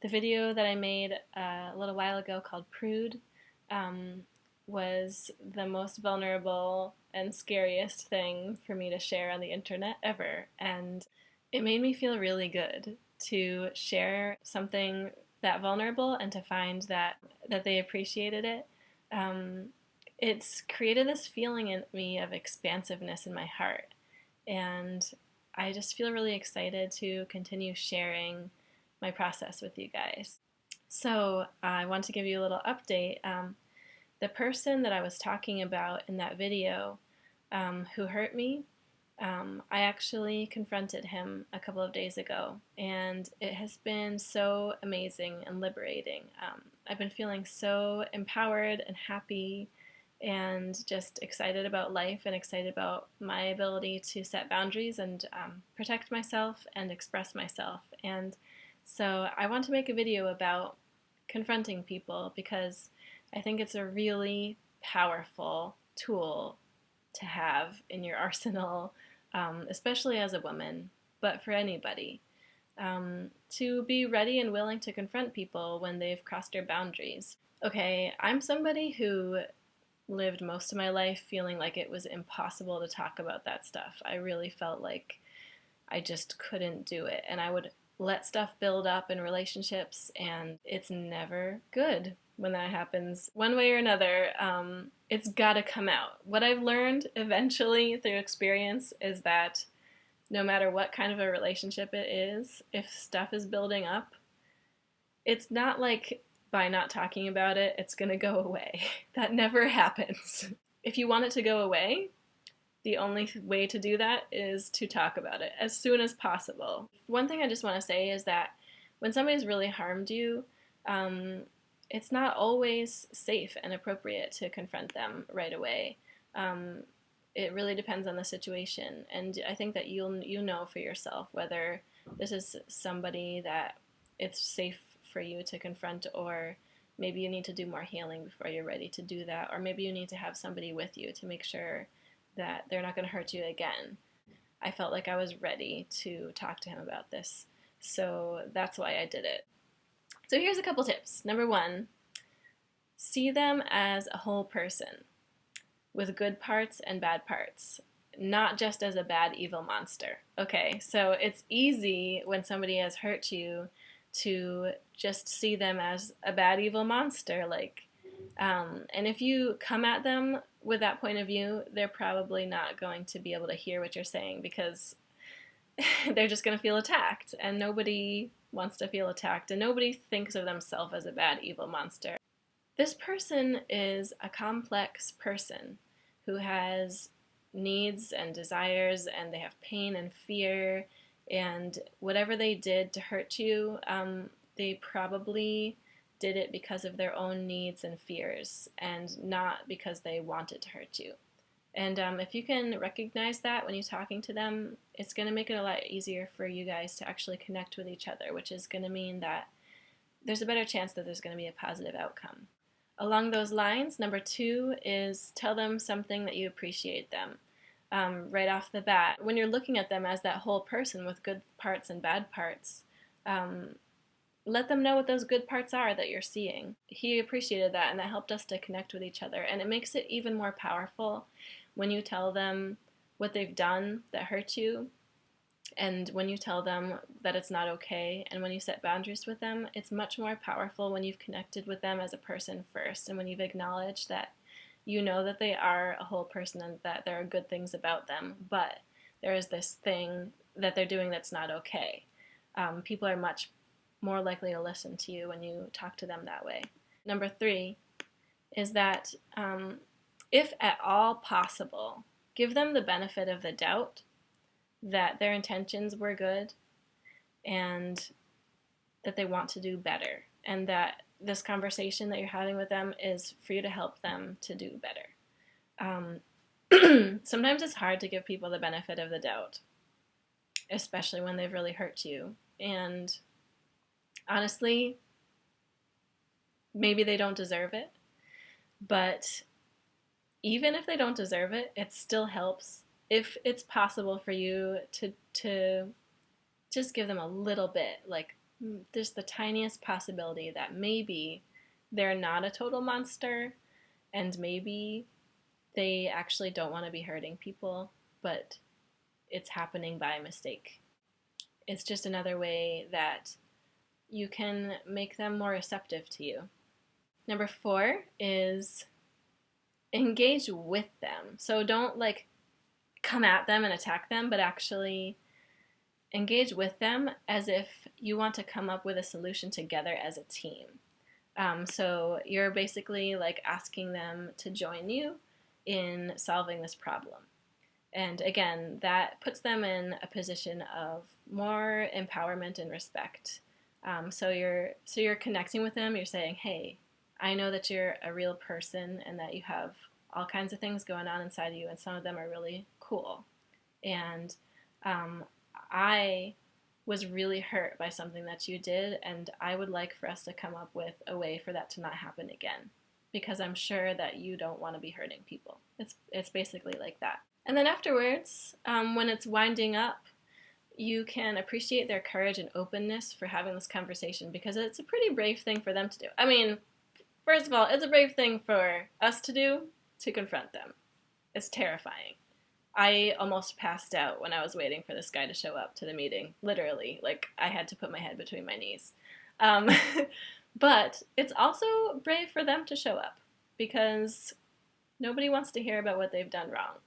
The video that I made a little while ago called Prude was the most vulnerable and scariest thing for me to share on the internet ever. And it made me feel really good to share something that vulnerable and to find that they appreciated it. Um, it's created this feeling in me of expansiveness in my heart. And I just feel really excited to continue sharing my process with you guys. So I want to give you a little update. The person that I was talking about in that video who hurt me, I actually confronted him a couple of days ago, and it has been so amazing and liberating. I've been feeling so empowered and happy and just excited about life and excited about my ability to set boundaries and protect myself and express myself. And so I want to make a video about confronting people because I think it's a really powerful tool to have in your arsenal, especially as a woman, but for anybody, to be ready and willing to confront people when they've crossed your boundaries. Okay, I'm somebody who lived most of my life feeling like it was impossible to talk about that stuff. I really felt like I just couldn't do it, and I would let stuff build up in relationships, and it's never good when that happens. One way or another, it's got to come out. What I've learned eventually through experience is that no matter what kind of a relationship it is, if stuff is building up, it's not like by not talking about it, it's going to go away. That never happens. If you want it to go away, the only way to do that is to talk about it as soon as possible. One thing I just want to say is that when somebody's really harmed you, it's not always safe and appropriate to confront them right away. It really depends on the situation, and I think that you know for yourself whether this is somebody that it's safe for you to confront, or maybe you need to do more healing before you're ready to do that, or maybe you need to have somebody with you to make sure that they're not going to hurt you again. I felt like I was ready to talk to him about this, so that's why I did it. So here's a couple tips. Number one, see them as a whole person with good parts and bad parts, not just as a bad evil monster. Okay, so it's easy when somebody has hurt you to just see them as a bad evil monster, and if you come at them with that point of view, they're probably not going to be able to hear what you're saying because they're just going to feel attacked, and nobody wants to feel attacked, and nobody thinks of themselves as a bad evil monster. This person is a complex person who has needs and desires, and they have pain and fear, and whatever they did to hurt you, they probably did it because of their own needs and fears and not because they wanted to hurt you. And if you can recognize that when you're talking to them, it's going to make it a lot easier for you guys to actually connect with each other, which is going to mean that there's a better chance that there's going to be a positive outcome. Along those lines, number two is tell them something that you appreciate them. Right off the bat, when you're looking at them as that whole person with good parts and bad parts, let them know what those good parts are that you're seeing. He appreciated that, and that helped us to connect with each other. And it makes it even more powerful when you tell them what they've done that hurt you, and when you tell them that it's not okay, and when you set boundaries with them. It's much more powerful when you've connected with them as a person first, and when you've acknowledged that you know that they are a whole person and that there are good things about them, but there is this thing that they're doing that's not okay. People are much more likely to listen to you when you talk to them that way. Number three is that if at all possible, give them the benefit of the doubt that their intentions were good and that they want to do better, and that this conversation that you're having with them is for you to help them to do better. Sometimes it's hard to give people the benefit of the doubt, especially when they've really hurt you. And honestly, maybe they don't deserve it, but even if they don't deserve it, it still helps if it's possible for you to just give them a little bit, like there's the tiniest possibility that maybe they're not a total monster and maybe they actually don't want to be hurting people, but it's happening by mistake. It's just another way that you can make them more receptive to you. Number 4 is engage with them. So don't like come at them and attack them, but actually engage with them as if you want to come up with a solution together as a team. So you're basically like asking them to join you in solving this problem. And again, that puts them in a position of more empowerment and respect. So you're connecting with them. You're saying, "Hey, I know that you're a real person and that you have all kinds of things going on inside of you, and some of them are really cool. And I was really hurt by something that you did, and I would like for us to come up with a way for that to not happen again, because I'm sure that you don't want to be hurting people." It's basically like that. And then afterwards, when it's winding up, you can appreciate their courage and openness for having this conversation, because it's a pretty brave thing for them to do. I mean, first of all, it's a brave thing for us to do, to confront them. It's terrifying. I almost passed out when I was waiting for this guy to show up to the meeting. Literally, like I had to put my head between my knees. But it's also brave for them to show up, because nobody wants to hear about what they've done wrong.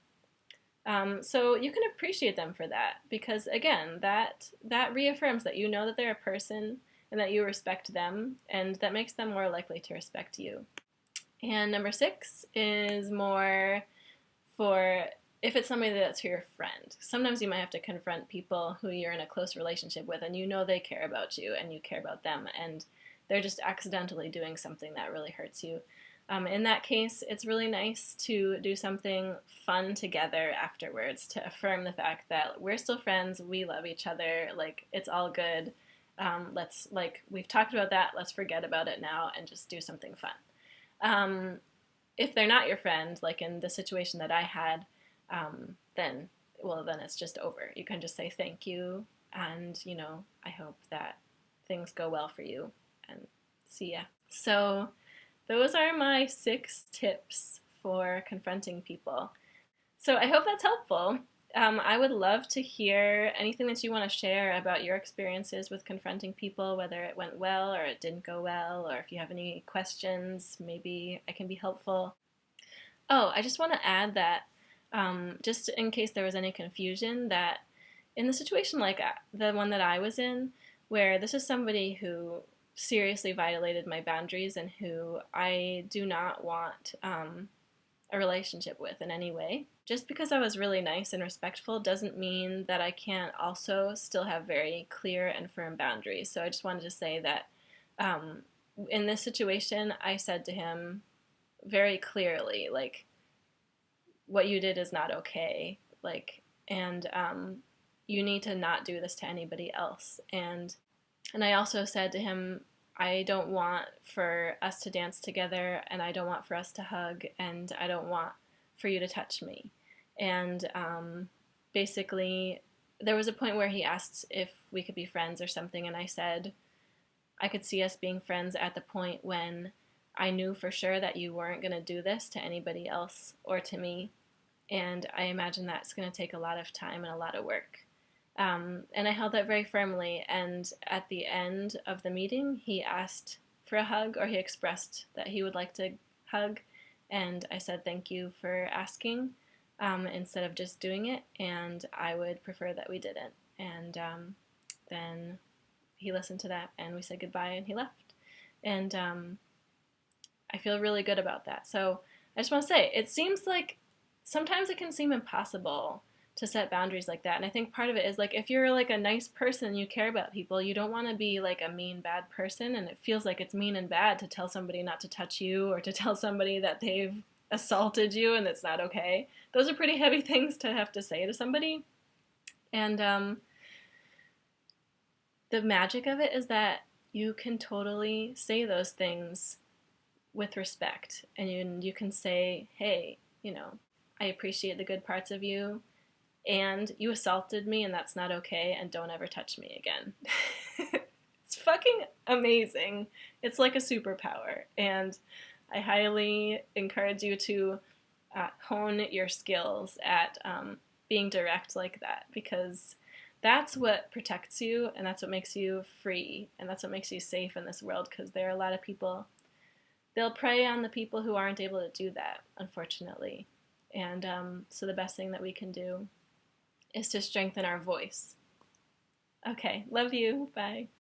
So you can appreciate them for that, because again, that reaffirms that you know that they're a person and that you respect them, and that makes them more likely to respect you. And number 6 is more for if it's somebody that's your friend. Sometimes you might have to confront people who you're in a close relationship with and you know they care about you and you care about them, and they're just accidentally doing something that really hurts you. In that case, it's really nice to do something fun together afterwards to affirm the fact that we're still friends, we love each other, like it's all good. Let's, like, we've talked about that, let's forget about it now and just do something fun. If they're not your friend, like in the situation that I had, then it's just over. You can just say thank you, and I hope that things go well for you, and see ya. So those are my 6 tips for confronting people. So I hope that's helpful. I would love to hear anything that you want to share about your experiences with confronting people, whether it went well or it didn't go well, or if you have any questions, maybe I can be helpful. Oh, I just want to add that, just in case there was any confusion, that in the situation like the one that I was in, where this is somebody who seriously violated my boundaries and who I do not want a relationship with in any way. Just because I was really nice and respectful doesn't mean that I can't also still have very clear and firm boundaries. So I just wanted to say that in this situation, I said to him very clearly, like, what you did is not okay, like, and you need to not do this to anybody else. And I also said to him, I don't want for us to dance together, and I don't want for us to hug, and I don't want for you to touch me. And basically, there was a point where he asked if we could be friends or something, and I said I could see us being friends at the point when I knew for sure that you weren't going to do this to anybody else or to me, and I imagine that's going to take a lot of time and a lot of work. And I held that very firmly, and at the end of the meeting, he asked for a hug, or he expressed that he would like to hug, and I said thank you for asking, instead of just doing it, and I would prefer that we didn't. And then he listened to that, and we said goodbye, and he left. And I feel really good about that. So I just want to say, it seems like sometimes it can seem impossible to set boundaries like that. And I think part of it is, like, if you're like a nice person, you care about people, you don't want to be like a mean, bad person, and it feels like it's mean and bad to tell somebody not to touch you, or to tell somebody that they've assaulted you and it's not okay. Those are pretty heavy things to have to say to somebody. And the magic of it is that you can totally say those things with respect, and you can say, hey, I appreciate the good parts of you, and you assaulted me, and that's not okay, and don't ever touch me again. It's fucking amazing. It's like a superpower. And I highly encourage you to hone your skills at being direct like that, because that's what protects you and that's what makes you free and that's what makes you safe in this world, because there are a lot of people, they'll prey on the people who aren't able to do that, unfortunately. And so the best thing that we can do is to strengthen our voice. Okay, love you. Bye.